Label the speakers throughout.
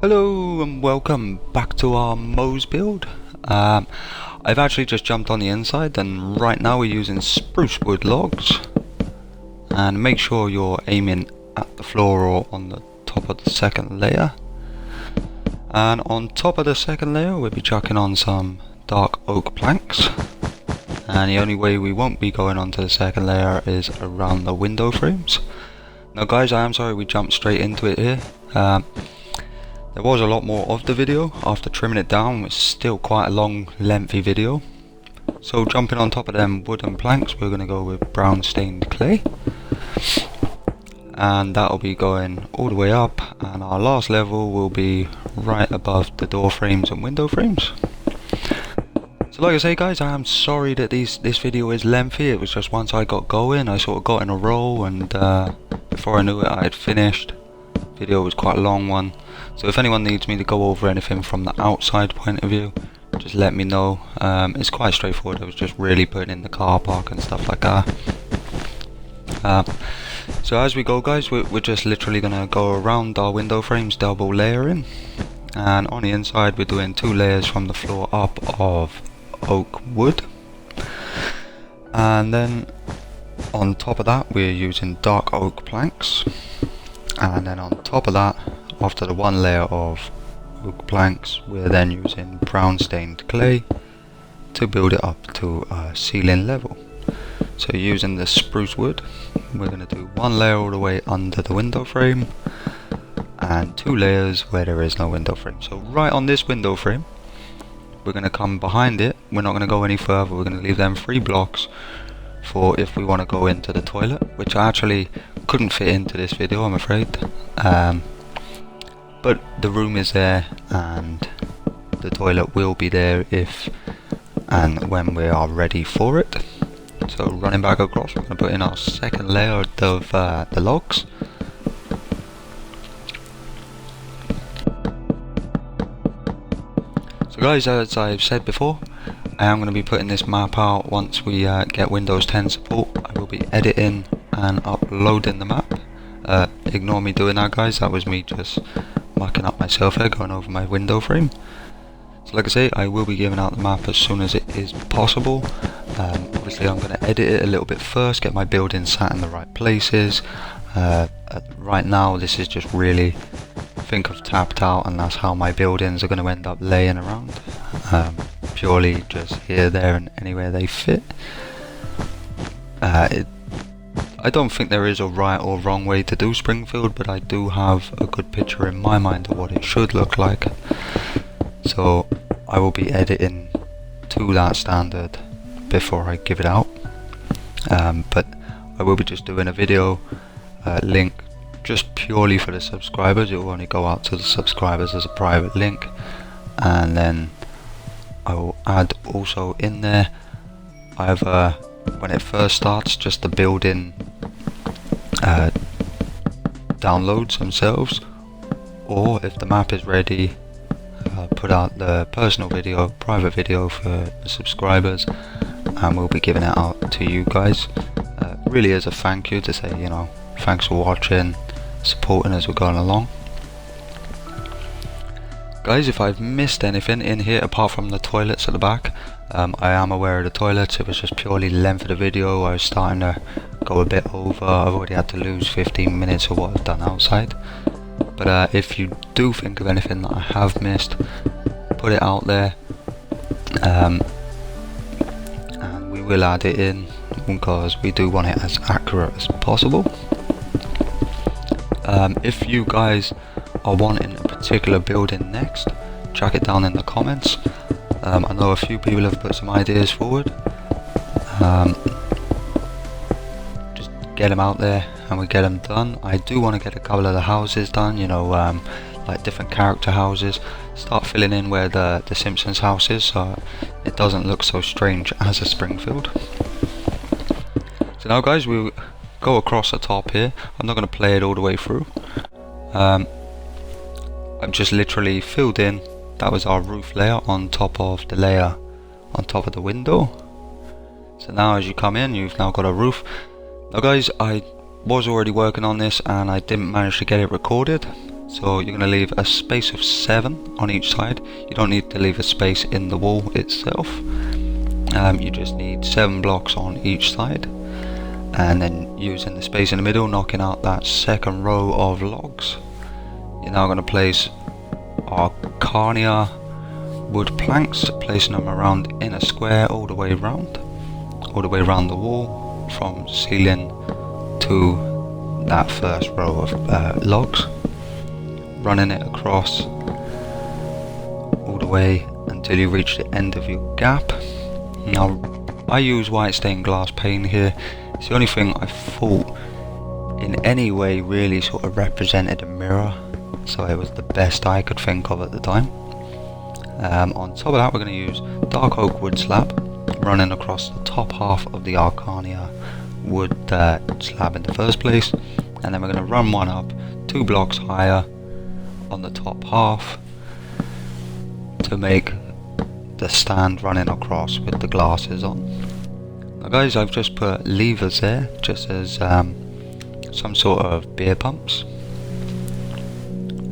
Speaker 1: Hello and welcome back to our Moe's build. I've actually just jumped on the inside and right now we're using spruce wood logs. And make sure you're aiming at the floor or on the top of the second layer. And on top of the second layer we'll be chucking on some dark oak planks. And the only way we won't be going onto the second layer is around the window frames. Now guys, I am sorry we jumped straight into it here. There was a lot more of the video after trimming it down. It's still quite a long, lengthy video. So jumping on top of them wooden planks, we're going to go with brown stained clay. And that'll be going all the way up, and our last level will be right above the door frames and window frames. So like I say guys, I am sorry that this video is lengthy. It was just once I got going, I sort of got in a roll, and before I knew it I had finished. Video was quite a long one, so if anyone needs me to go over anything from the outside point of view, just let me know. It's quite straightforward. I was just really putting in the car park and stuff like that. So as we go guys, we're just literally going to go around our window frames, double layering, and on the inside we're doing 2 layers from the floor up of oak wood, and then on top of that we're using dark oak planks. And then on top of that, after the 1 layer of oak planks, we're then using brown stained clay to build it up to a ceiling level. So using the spruce wood, we're going to do 1 layer all the way under the window frame and 2 layers where there is no window frame. So right on this window frame, we're going to come behind it. We're not going to go any further. We're going to leave them 3 blocks for if we want to go into the toilet, which I actually couldn't fit into this video, I'm afraid, but the room is there and the toilet will be there if and when we are ready for it. So running back across, we're going to put in our second layer of the logs. So guys, as I've said before, I am going to be putting this map out once we get Windows 10 support. I will be editing and uploading the map. Ignore me doing that guys, that was me just mucking up myself here, going over my window frame. So like I say, I will be giving out the map as soon as it is possible. Obviously I'm going to edit it a little bit first, get my buildings sat in the right places. Right now this is just really think of tapped out, and that's how my buildings are going to end up laying around. Purely just here, there and anywhere they fit. I don't think there is a right or wrong way to do Springfield, but I do have a good picture in my mind of what it should look like. So I will be editing to that standard before I give it out. But I will be just doing a video link just purely for the subscribers. It will only go out to the subscribers as a private link, and then I will add also in there either when it first starts just the building downloads themselves, or if the map is ready, put out the personal video, private video for the subscribers, and we'll be giving it out to you guys. Really as a thank you to say, you know, thanks for watching, supporting as we're going along. Guys, if I've missed anything in here apart from the toilets at the back, I am aware of the toilets. It was just purely length of the video. I was starting to go a bit over. I've already had to lose 15 minutes of what I've done outside. But if you do think of anything that I have missed, put it out there, and we will add it in because we do want it as accurate as possible. If you guys are wanting a particular building next, chuck it down in the comments. I know a few people have put some ideas forward. Just get them out there and we get them done. I do want to get a couple of the houses done, you know, like different character houses. Start filling in where the Simpsons house is, so it doesn't look so strange as a Springfield. So now guys, we'll go across the top here. I'm not going to play it all the way through. I've just literally filled in, that was our roof layer on top of the layer on top of the window. So now as you come in, you've now got a roof. Now guys, I was already working on this and I didn't manage to get it recorded. So you're going to leave a space of 7 on each side. You don't need to leave a space in the wall itself. You just need 7 blocks on each side, and then using the space in the middle, knocking out that second row of logs. You're now going to place our carnia wood planks, placing them around in a square all the way around the wall, from ceiling to that first row of logs, running it across all the way until you reach the end of your gap. Now I use white stained glass paint here. It's the only thing I thought in any way really sort of represented a mirror, so it was the best I could think of at the time. On top of that, we're going to use dark oak wood slab running across the top half of the Arcania wood slab in the first place, and then we're going to run one up 2 blocks higher on the top half to make the stand running across with the glasses on. Now guys, I've just put levers there just as some sort of beer pumps,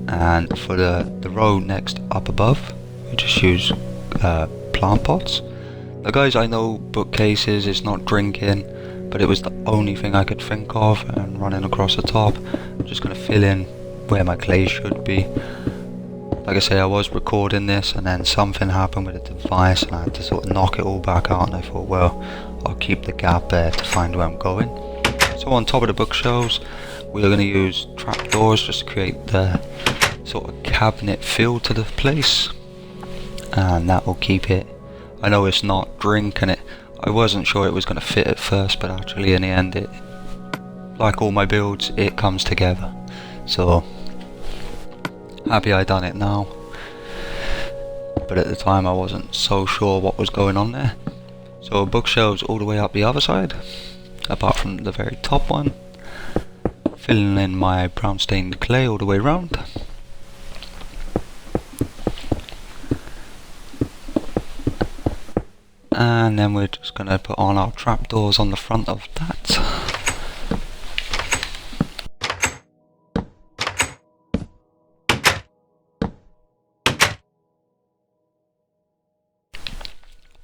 Speaker 1: and for the row next up above we just use plant pots. Now guys, I know bookcases is not drinking, but it was the only thing I could think of, and running across the top I'm just going to fill in where my clay should be. Like I say, I was recording this and then something happened with the device and I had to sort of knock it all back out, and I thought, well, I'll keep the gap there to find where I'm going. So on top of the bookshelves we're going to use trapdoors just to create the sort of cabinet feel to the place, and that will keep it. I know it's not drinking it. I wasn't sure it was going to fit at first, but actually in the end, it, like all my builds, it comes together. So happy I done it now, but at the time I wasn't so sure what was going on there. So bookshelves all the way up the other side, apart from the very top one, filling in my brown stained clay all the way around. And then we're just going to put on our trapdoors on the front of that.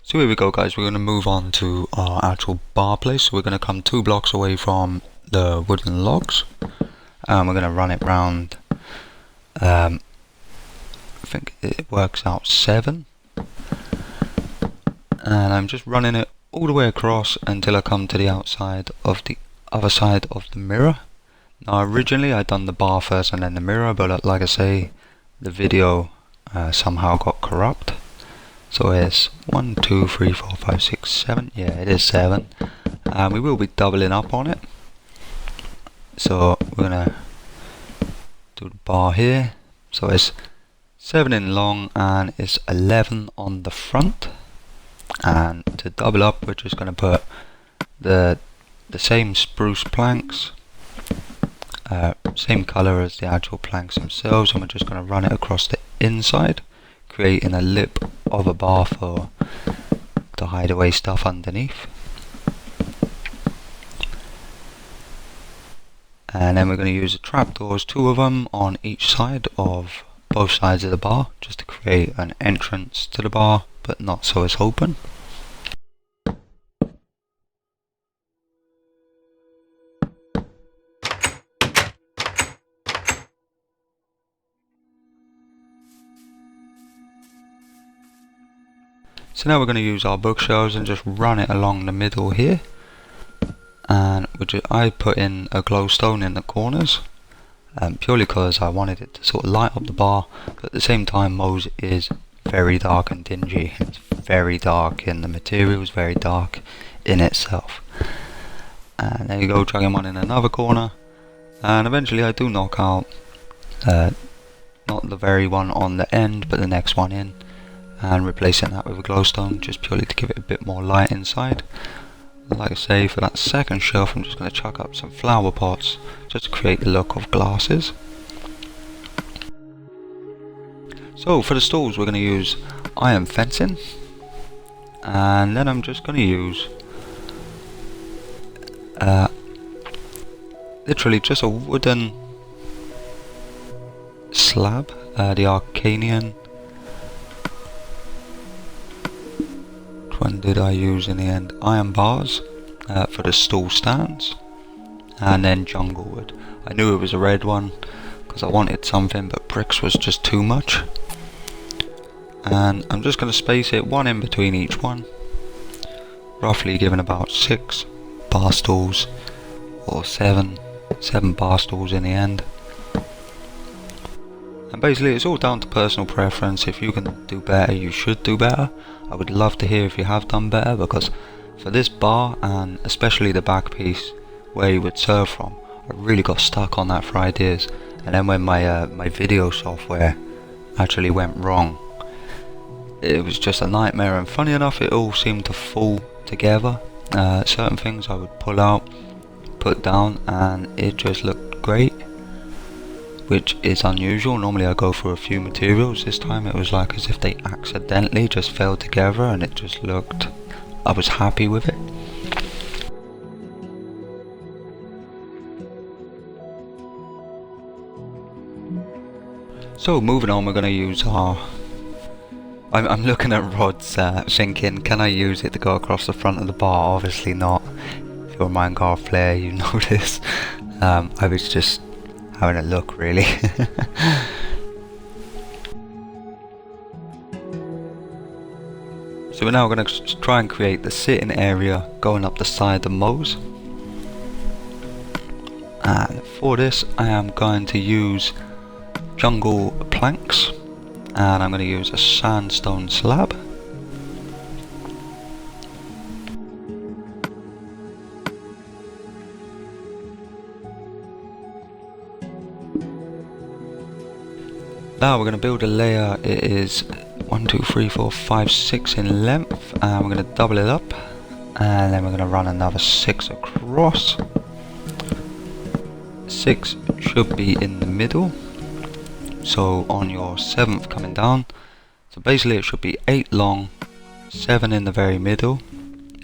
Speaker 1: So here we go guys, we're going to move on to our actual bar place. So we're going to come 2 blocks away from the wooden logs, and we're going to run it round, I think it works out 7, and I'm just running it all the way across until I come to the outside of the other side of the mirror. Now originally I'd done the bar first and then the mirror, but like I say, the video somehow got corrupt. So it's 1, 2, 3, 4, 5, 6, 7. Yeah, it is 7. We will be doubling up on it. So we're gonna do the bar here. So it's 7 in long and it's 11 on the front. And to double up, we're just gonna put the same spruce planks, same color as the actual planks themselves, and we're just gonna run it across the inside, creating a lip of a bar for to hide away stuff underneath. And then we're going to use the trapdoors, 2 of them on each side of both sides of the bar, just to create an entrance to the bar, but not so it's open. So now we're going to use our bookshelves and just run it along the middle here, and I put in a glowstone in the corners, purely because I wanted it to sort of light up the bar, but at the same time Mo's is very dark and dingy. It's very dark in the materials, very dark in itself. And there you go, dragging one in another corner, and eventually I do knock out not the very one on the end but the next one in, and replacing that with a glowstone just purely to give it a bit more light inside. Like I say, for that second shelf I'm just going to chuck up some flower pots just to create the look of glasses. So for the stalls we're going to use iron fencing, and then I'm just going to use literally just a wooden slab, the Arcanian. Which one did I use in the end? Iron bars for the stool stands, and then jungle wood. I knew it was a red one because I wanted something, but bricks was just too much. And I'm just going to space it one in between each one, roughly giving about 6 bar stools, or 7 bar stools in the end. And basically it's all down to personal preference. If you can do better, you should do better. I would love to hear if you have done better, because for this bar, and especially the back piece where you would serve from, I really got stuck on that for ideas. And then when my my video software actually went wrong, it was just a nightmare. And funny enough, it all seemed to fall together. Certain things I would pull out, put down, and it just looked great, which is unusual. Normally I go through a few materials. This time it was like as if they accidentally just fell together, and it just looked, I was happy with it. So moving on, we're going to use our, I'm looking at rods thinking, can I use it to go across the front of the bar? Obviously not. If you're a Minecraft player, you know this. I was just having a look, really. So we're now going to try and create the sitting area going up the side of Mo's. And for this I am going to use jungle planks, and I'm going to use a sandstone slab. Now we're going to build a layer. It is 1, 2, 3, 4, 5, 6 in length, and we're going to double it up, and then we're going to run another 6 across. 6 should be in the middle, so on your 7th coming down. So basically it should be 8 long, 7 in the very middle.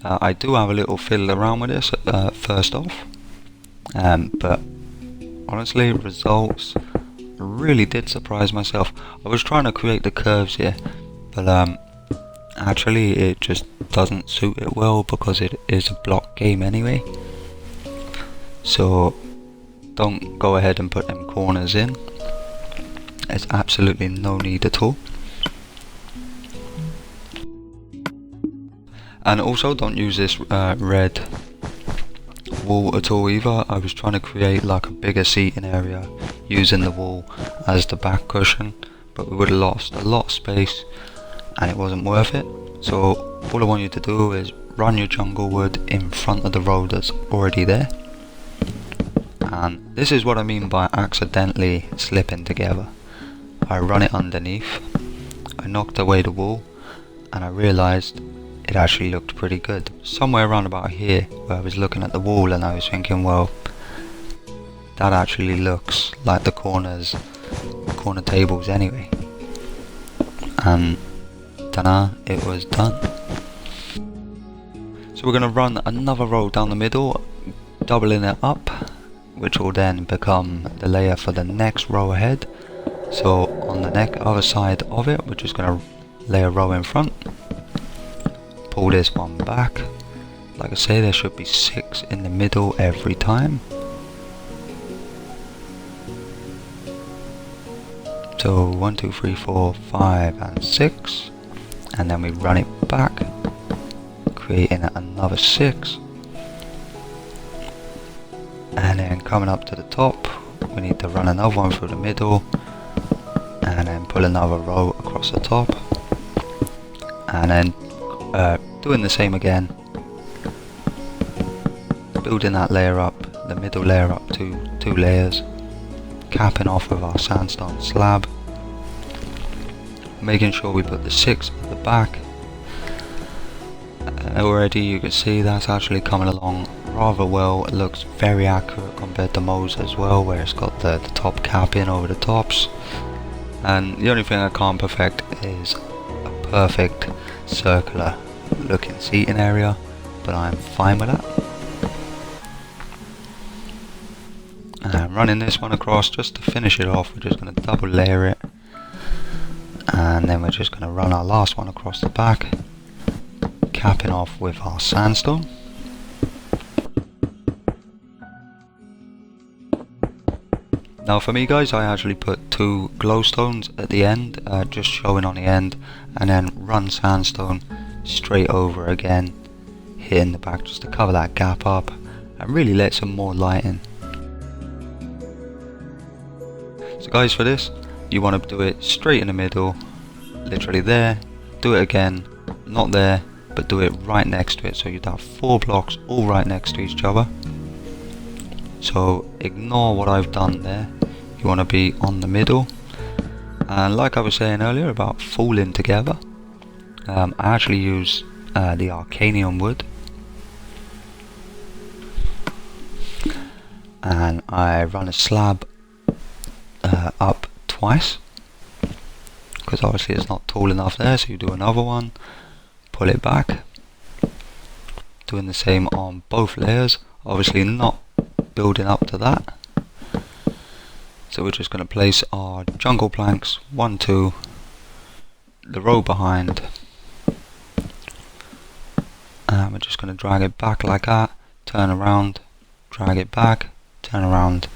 Speaker 1: I do have a little fiddle around with this first off, but honestly results really did surprise myself. I was trying to create the curves here, but actually it just doesn't suit it well because it is a block game anyway. So don't go ahead and put them corners in. There's absolutely no need at all. And also don't use this red wool at all either. I was trying to create like a bigger seating area using the wool as the back cushion, but we would have lost a lot of space and it wasn't worth it. So all I want you to do is run your jungle wood in front of the road that's already there. And this is what I mean by accidentally slipping together. I run it underneath, I knocked away the wool, and I realised it actually looked pretty good. Somewhere around about here where I was looking at the wall and I was thinking, well, that actually looks like the corner tables anyway. And ta-da, it was done. So we're going to run another row down the middle, doubling it up, which will then become the layer for the next row ahead. So on the other side of it, we're just going to lay a row in front, pull this one back. Like I say, there should be 6 in the middle every time. So 1, 2, 3, 4, 5 and 6, and then we run it back, creating another 6. And then coming up to the top, we need to run another one through the middle, and then pull another row across the top, and then doing the same again, building that layer up, the middle layer up to 2 layers, capping off with our sandstone slab, making sure we put the 6 at the back. Already you can see that's actually coming along rather well. It looks very accurate compared to Mo's as well, where it's got the top capping over the tops. And the only thing I can't perfect is a perfect circular looking seating area, but I'm fine with that. And And running this one across just to finish it off, we're just going to double layer it, and then we're just going to run our last one across the back, capping off with our sandstone. Now for me guys, I actually put 2 glowstones at the end, just showing on the end, and then run sandstone straight over again, hitting the back just to cover that gap up and really let some more light in. So guys, for this you want to do it straight in the middle, literally there, do it again, not there, but do it right next to it, so you'd have 4 blocks all right next to each other. So ignore what I've done there, you want to be on the middle. And like I was saying earlier about falling together, I actually use the Arcanium wood, and I run a slab up twice, because obviously it's not tall enough there, so you do another one, pull it back, doing the same on both layers, obviously not building up to that. So we're just going to place our jungle planks 1, 2, the row behind, and we're just going to drag it back like that, turn around, drag it back, turn around,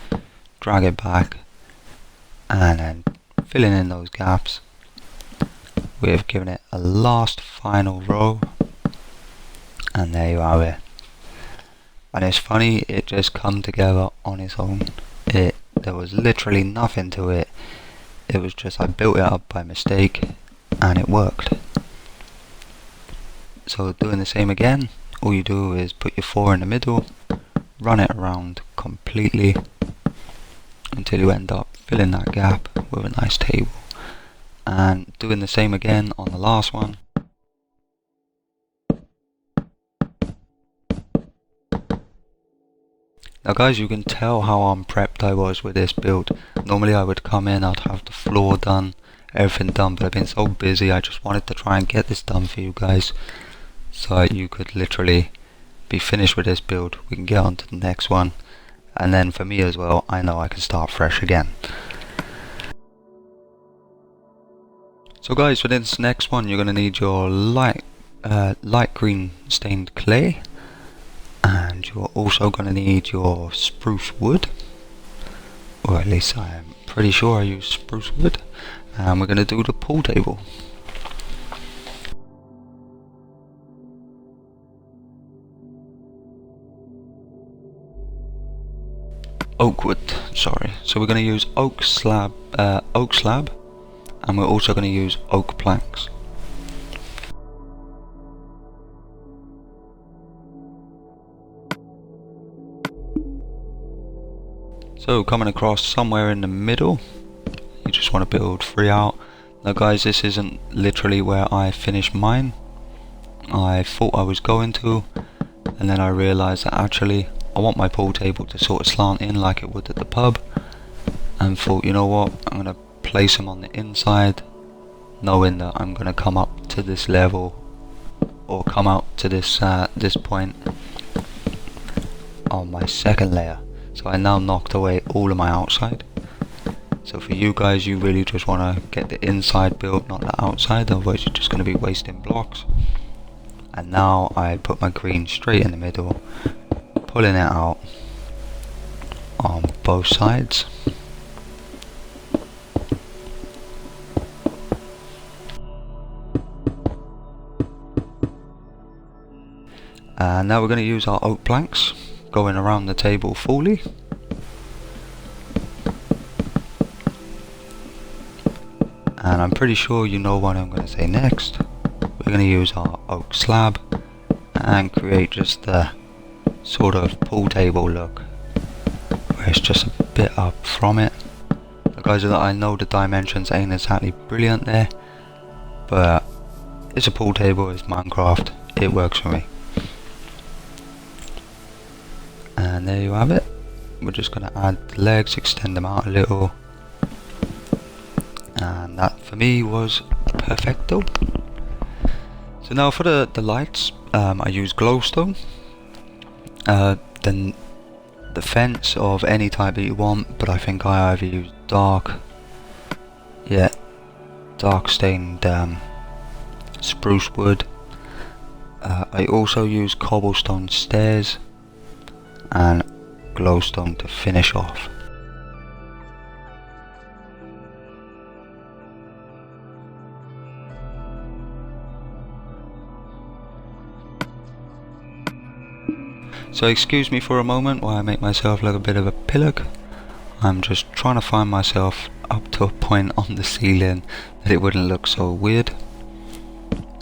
Speaker 1: drag it back, and then filling in those gaps. We've given it a last final row, and there you have it. And it's funny, it just come together on its own. There was literally nothing to it. It was just I built it up by mistake and it worked. So doing the same again, all you do is put your 4 in the middle, run it around completely until you end up filling that gap with a nice table. And doing the same again on the last one. Now guys, you can tell how unprepped I was with this build. Normally I would come in, I'd have the floor done, everything done, but I've been so busy I just wanted to try and get this done for you guys, so that you could literally be finished with this build. We can get on to the next one, and then for me as well, I know I can start fresh again. So guys, for this next one you're going to need your light green stained clay, and you're also going to need your spruce wood, or at least I am pretty sure I use spruce wood, and we're going to do the pool table. Oak wood, sorry. So we're going to use oak slab, and we're also going to use oak planks. So coming across somewhere in the middle, you just want to build 3 out. Now guys, this isn't literally where I finished mine. I thought I was going to, and then I realised that actually I want my pool table to sort of slant in like it would at the pub, and thought, you know what, I'm going to place them on the inside, knowing that I'm going to come up to this level, or come out to this this point on my second layer. So I now knocked away all of my outside. So for you guys, you really just want to get the inside built, not the outside, otherwise you're just going to be wasting blocks. And now I put my green straight in the middle, pulling it out on both sides. And now we're going to use our oak planks, going around the table fully. And I'm pretty sure you know what I'm going to say next. We're going to use our oak slab and create just the sort of pool table look, where it's just a bit up from it. Guys, I know the dimensions ain't exactly brilliant there, but it's a pool table, it's Minecraft, it works for me. And there you have it. We're just going to add the legs, extend them out a little, and that for me was perfecto. So now for the lights, I use glowstone. Then the fence of any type that you want, but I think I either use dark stained spruce wood. I also use cobblestone stairs and glowstone to finish off. So excuse me for a moment while I make myself look a bit of a pillock. I'm just trying to find myself up to a point on the ceiling that it wouldn't look so weird.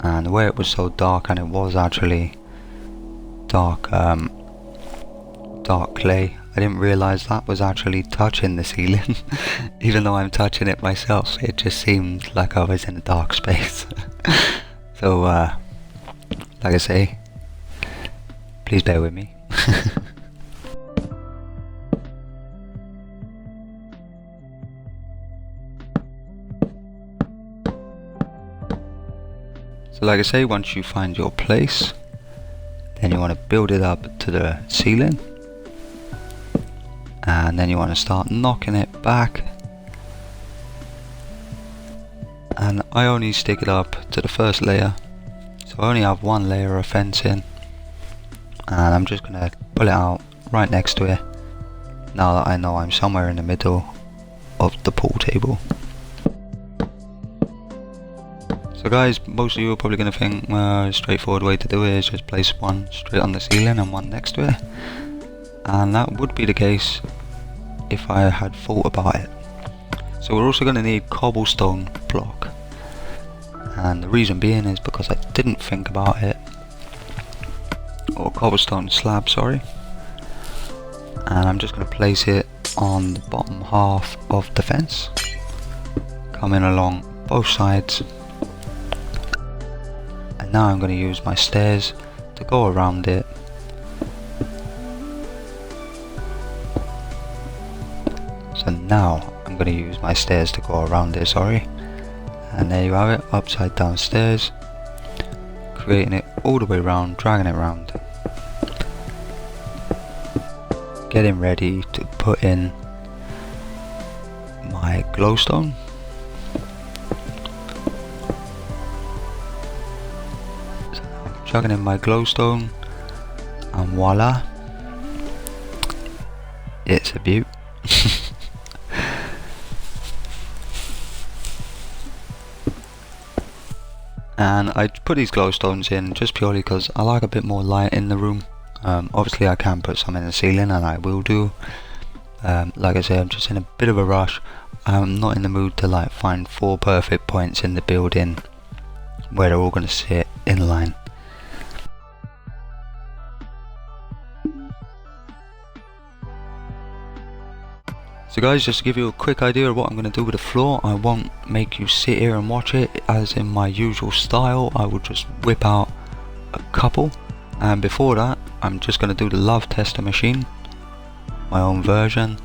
Speaker 1: And the way it was so dark, and it was actually dark clay, I didn't realise that was actually touching the ceiling. Even though I'm touching it myself, it just seemed like I was in a dark space. So like I say, please bear with me. So like I say, once you find your place, then you want to build it up to the ceiling, and then you want to start knocking it back. And I only stick it up to the first layer, so I only have one layer of fencing, and I'm just going to pull it out right next to it, now that I know I'm somewhere in the middle of the pool table. So guys, most of you are probably going to think a straightforward way to do it is just place one straight on the ceiling and one next to it. And that would be the case if I had thought about it. So we're also going to need cobblestone block. And the reason being is because I didn't think about it. Or cobblestone slab, sorry. And I'm just going to place it on the bottom half of the fence. Coming along both sides. Now I'm going to use my stairs to go around it. So now I'm going to use my stairs to go around it, sorry. And there you have it, upside down stairs. Creating it all the way around, dragging it around. Getting ready to put in my glowstone. Chugging in my glowstone, and voila, it's a beaut. And I put these glowstones in just purely because I like a bit more light in the room. Obviously I can put some in the ceiling, and I will do. Like I say, I'm just in a bit of a rush. I'm not in the mood to like find 4 perfect points in the building where they're all going to sit in line. So guys, just to give you a quick idea of what I'm going to do with the floor, I won't make you sit here and watch it as in my usual style. I will just whip out a couple, and before that I'm just going to do the love tester machine, my own version.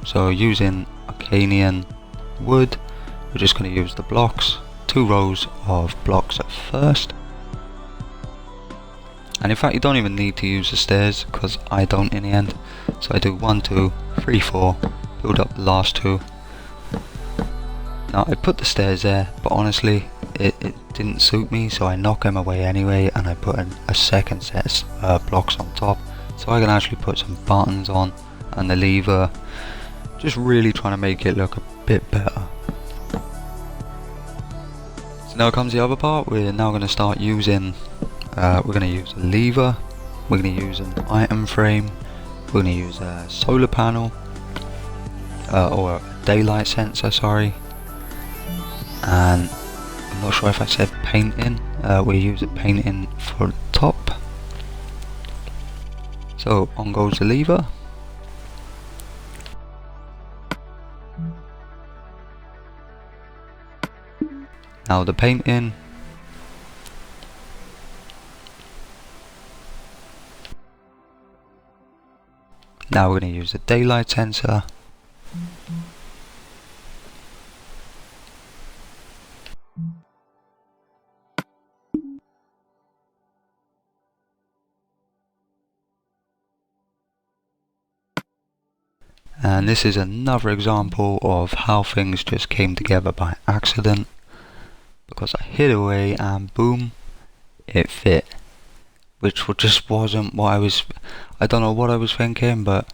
Speaker 1: So using Arcanian wood, we're just going to use the blocks, 2 rows of blocks at first. And in fact you don't even need to use the stairs, because I don't in the end. So I do 1, 2, 3, 4, build up the last 2. Now I put the stairs there, but honestly it didn't suit me, so I knock them away anyway, and I put a second set of blocks on top, so I can actually put some buttons on and the lever, just really trying to make it look a bit better. So now comes the other part. We're now going to start using, we're going to use a lever, we're going to use an item frame, we're going to use a solar panel, or a daylight sensor, sorry, and I'm not sure if I said painting. We use a painting for the top. So on goes the lever. Now the painting. Now we're going to use the daylight sensor. And this is another example of how things just came together by accident, because I hit away and boom, it fit, which just wasn't what I don't know what I was thinking, but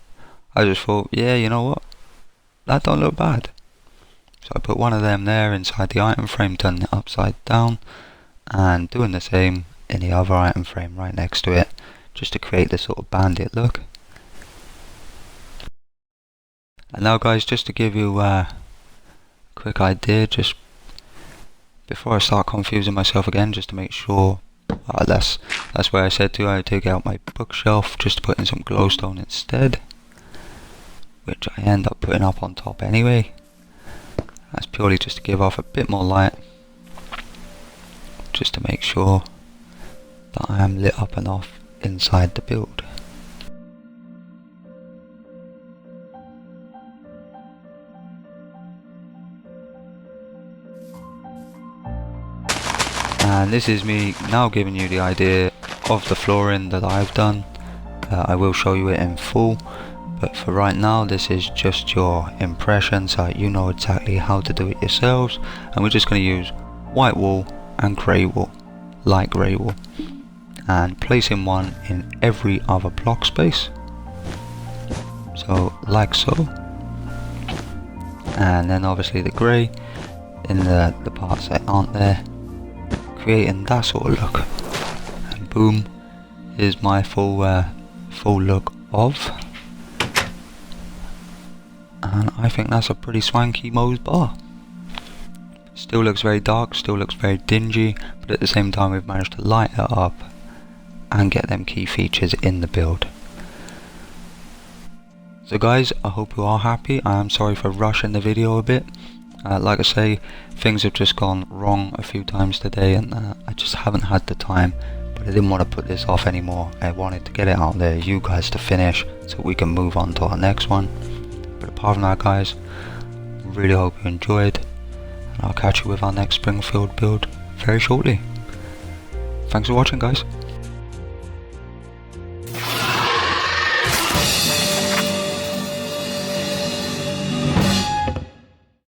Speaker 1: I just thought, yeah, you know what, that don't look bad. So I put one of them there inside the item frame, turning it upside down, and doing the same in the other item frame right next to it, just to create this sort of bandit look. And now guys, just to give you a quick idea, just before I start confusing myself again, just to make sure, that's where I said I take out my bookshelf just to put in some glowstone instead, which I end up putting up on top anyway. That's purely just to give off a bit more light, just to make sure that I am lit up enough inside the build. And this is me now giving you the idea of the flooring that I've done. I will show you it in full, but for right now this is just your impression, so you know exactly how to do it yourselves. And we're just going to use white wool and grey wool, light grey wool, and placing one in every other block space, so like so, and then obviously the grey in the parts that aren't there, creating that sort of look. And boom, is my full look of, and I think that's a pretty swanky Moe's bar. Still looks very dark, still looks very dingy, but at the same time we've managed to light it up and get them key features in the build. So guys, I hope you are happy. I am sorry for rushing the video a bit. Like I say, things have just gone wrong a few times today, and I just haven't had the time, but I didn't want to put this off anymore. I wanted to get it out there, you guys to finish, so we can move on to our next one. But apart from that guys, really hope you enjoyed, and I'll catch you with our next Springfield build very shortly. Thanks for watching guys.